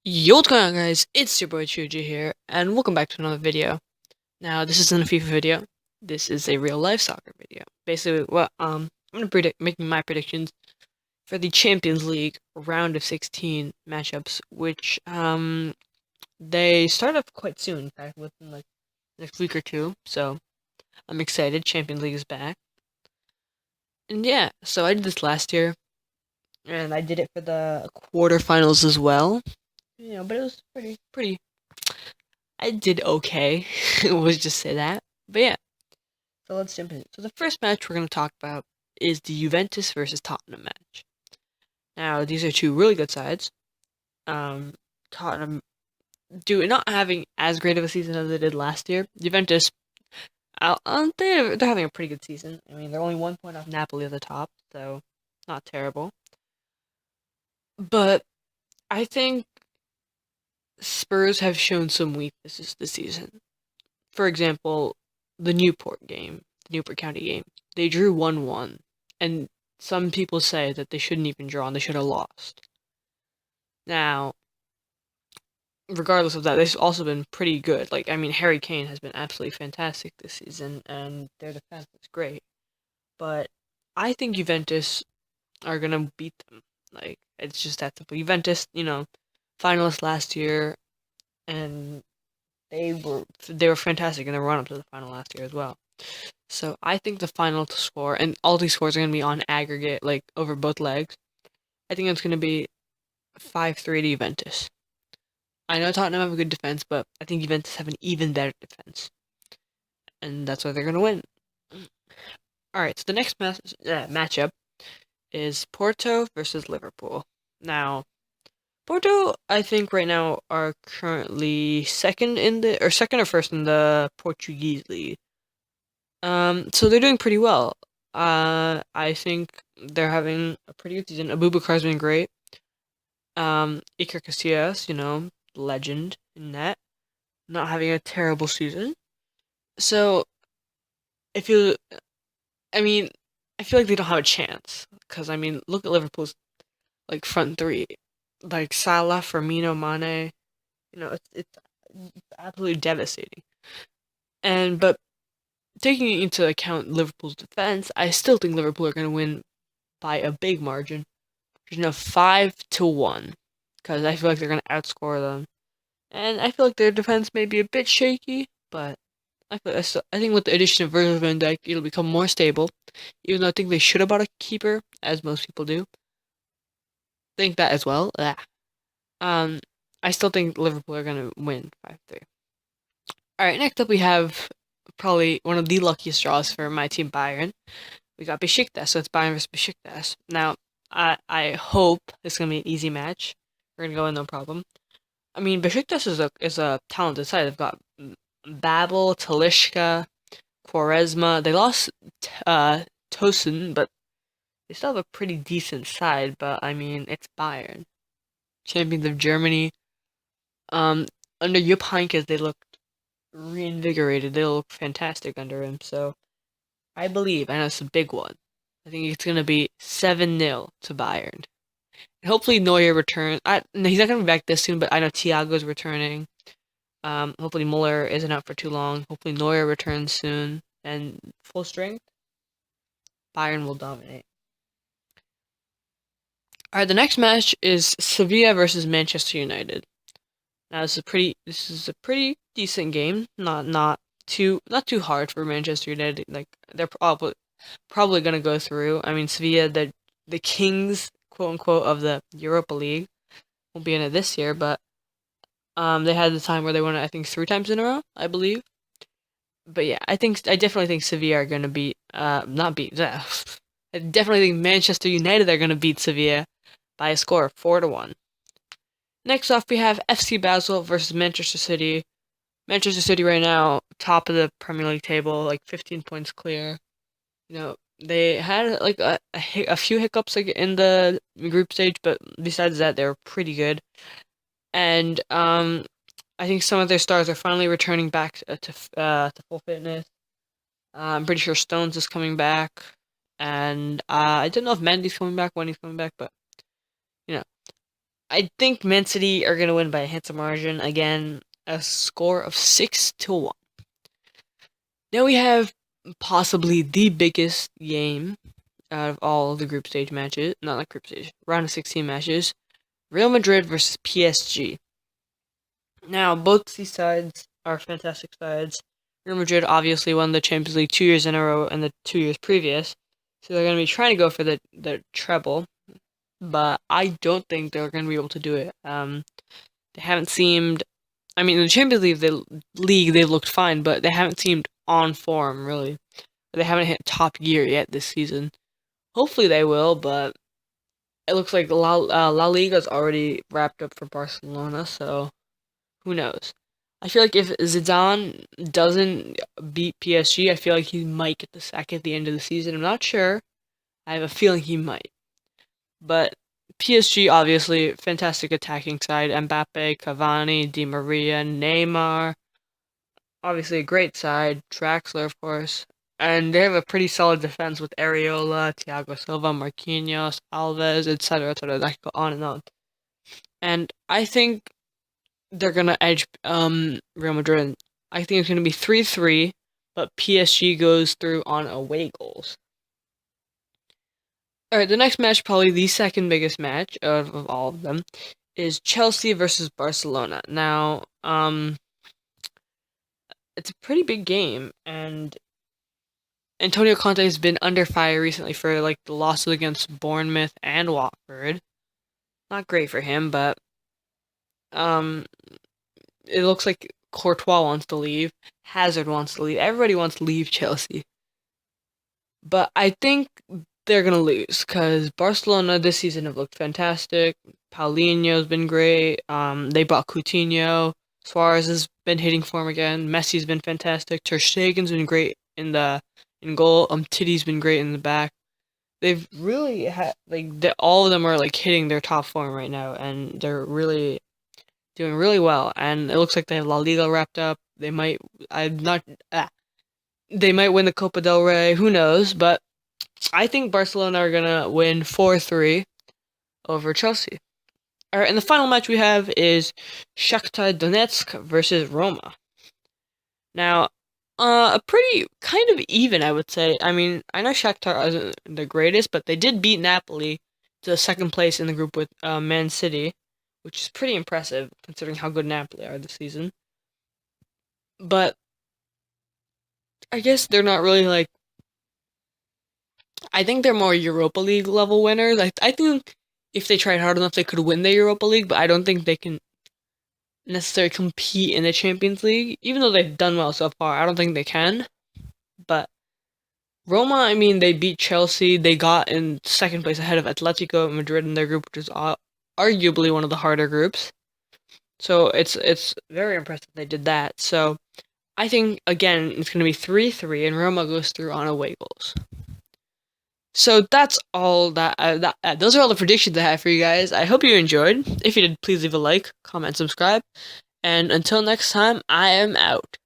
Yo, what's going on, guys? It's your boy Chooji here, and welcome back to another video. Now, this isn't a FIFA video. This is a real life soccer video. Basically, I'm gonna making my predictions for the Champions League round of 16 matchups, which they start up quite soon. In fact, within like next week or two. So I'm excited. Champions League is back, and yeah. So I did this last year, and I did it for the quarterfinals as well. But it was pretty. I did okay. Let's just say that. But yeah, so let's jump in. So the first match we're going to talk about is the Juventus versus Tottenham match. Now, these are two really good sides. Tottenham not having as great of a season as they did last year. Juventus, they're having a pretty good season. I mean, they're only 1 point off Napoli at the top, so not terrible. But I think Spurs have shown some weaknesses this season. For example, the Newport County game, they drew 1-1, and some people say that they shouldn't even draw and they should have lost. Now, regardless of that, they've also been pretty good. Harry Kane has been absolutely fantastic this season, and their defense is great. But I think Juventus are gonna beat them. It's just that simple. Juventus, finalists last year, and they were fantastic in the run up to the final last year as well. So I think the final score, and all these scores are going to be on aggregate, like over both legs. I think it's going to be 5-3 to Juventus. I know Tottenham have a good defense, but I think Juventus have an even better defense, and that's why they're going to win. All right, so the next matchup is Porto versus Liverpool. Now, Porto, I think right now are currently second or first in the Portuguese league. So they're doing pretty well. I think they're having a pretty good season. Abubakar's been great. Iker Casillas, legend in that, not having a terrible season. So if you, I mean, I feel like they don't have a chance because look at Liverpool's front three, like Salah, Firmino, Mane. It's absolutely devastating. But taking into account Liverpool's defense, I still think Liverpool are going to win by a big margin. 5-1, because I feel like they're going to outscore them. And I feel like their defense may be a bit shaky, but I think with the addition of Virgil van Dijk, it'll become more stable. Even though I think they should have bought a keeper, as most people do. Think that as well. Yeah. I still think Liverpool are going to win 5-3. All right, next up we have probably one of the luckiest draws for my team, Bayern. We got Besiktas, so it's Bayern versus Besiktas. Now, I hope it's gonna be an easy match. We're gonna go in no problem. I mean, Besiktas is a talented side. They've got Babel, Talisca, Quaresma. They lost Tosin, but they still have a pretty decent side. But I mean, it's Bayern, champions of Germany. Under Jupp Heynckes, they looked reinvigorated. They look fantastic under him. So I know it's a big one. I think it's gonna be 7-0 to Bayern. And hopefully Neuer returns. No, he's not gonna be back this soon, but I know Thiago's returning. Hopefully Muller isn't out for too long. Hopefully Neuer returns soon and full strength. Bayern will dominate. All right, the next match is Sevilla versus Manchester United. Now this is a pretty decent game. Not too hard for Manchester United. Like they're probably gonna go through. I mean Sevilla, the kings, quote unquote, of the Europa League, won't be in it this year, but they had the time where they won it, I think 3 times in a row, I believe. But yeah, I definitely think Sevilla are gonna beat not beat. I definitely think Manchester United are gonna beat Sevilla by a score of 4-1. Next off, we have FC Basel versus Manchester City. Manchester City right now, top of the Premier League table, like 15 points clear. They had like a few hiccups like in the group stage, but besides that, they were pretty good. And I think some of their stars are finally returning back to full fitness. I'm pretty sure Stones is coming back, and I don't know if Mendy's coming back, when he's coming back, but you know, I think Man City are going to win by a handsome margin. Again, a score of 6-1. Now we have possibly the biggest game out of all the group stage matches. Not group stage, round of 16 matches. Real Madrid versus PSG. Now, both these sides are fantastic sides. Real Madrid obviously won the Champions League 2 years in a row and the 2 years previous. So they're going to be trying to go for the treble. But I don't think they're going to be able to do it. They haven't seemed. I mean, in the Champions League, they've looked fine, but they haven't seemed on form, really. They haven't hit top gear yet this season. Hopefully they will, but it looks like La Liga's already wrapped up for Barcelona, so who knows? I feel like if Zidane doesn't beat PSG, I feel like he might get the sack at the end of the season. I'm not sure. I have a feeling he might. But PSG, obviously, fantastic attacking side. Mbappe, Cavani, Di Maria, Neymar. Obviously, a great side. Draxler, of course. And they have a pretty solid defense with Areola, Thiago Silva, Marquinhos, Alves, etc., etc. That could go on and on. And I think they're going to edge Real Madrid. I think it's going to be 3-3, but PSG goes through on away goals. Alright, the next match, probably the second biggest match of all of them, is Chelsea versus Barcelona. Now, it's a pretty big game, and Antonio Conte has been under fire recently for like the losses against Bournemouth and Watford. Not great for him, but it looks like Courtois wants to leave, Hazard wants to leave, everybody wants to leave Chelsea. But I think they're going to lose because Barcelona this season have looked fantastic. Paulinho's been great. They bought Coutinho. Suarez has been hitting form again. Messi's been fantastic. Ter Stegen's been great in goal. Titty's been great in the back. They've really had all of them are like hitting their top form right now, and they're really doing really well. And it looks like they have La Liga wrapped up. They might. They might win the Copa del Rey. Who knows? But I think Barcelona are gonna win 4-3 over Chelsea. Alright, and the final match we have is Shakhtar Donetsk versus Roma. Now, a pretty kind of even, I would say. I mean, I know Shakhtar isn't the greatest, but they did beat Napoli to second place in the group with Man City, which is pretty impressive considering how good Napoli are this season. But I guess they're not really like. I think they're more Europa League level winners. I think if they tried hard enough, they could win the Europa League, but I don't think they can necessarily compete in the Champions League. Even though they've done well so far, I don't think they can. But Roma, I mean, they beat Chelsea. They got in second place ahead of Atletico Madrid in their group, which is arguably one of the harder groups. So it's very impressive they did that. So I think, again, it's going to be 3-3, and Roma goes through on away goals. So that's all those are all the predictions I have for you guys. I hope you enjoyed. If you did, please leave a like, comment, subscribe. And until next time, I am out.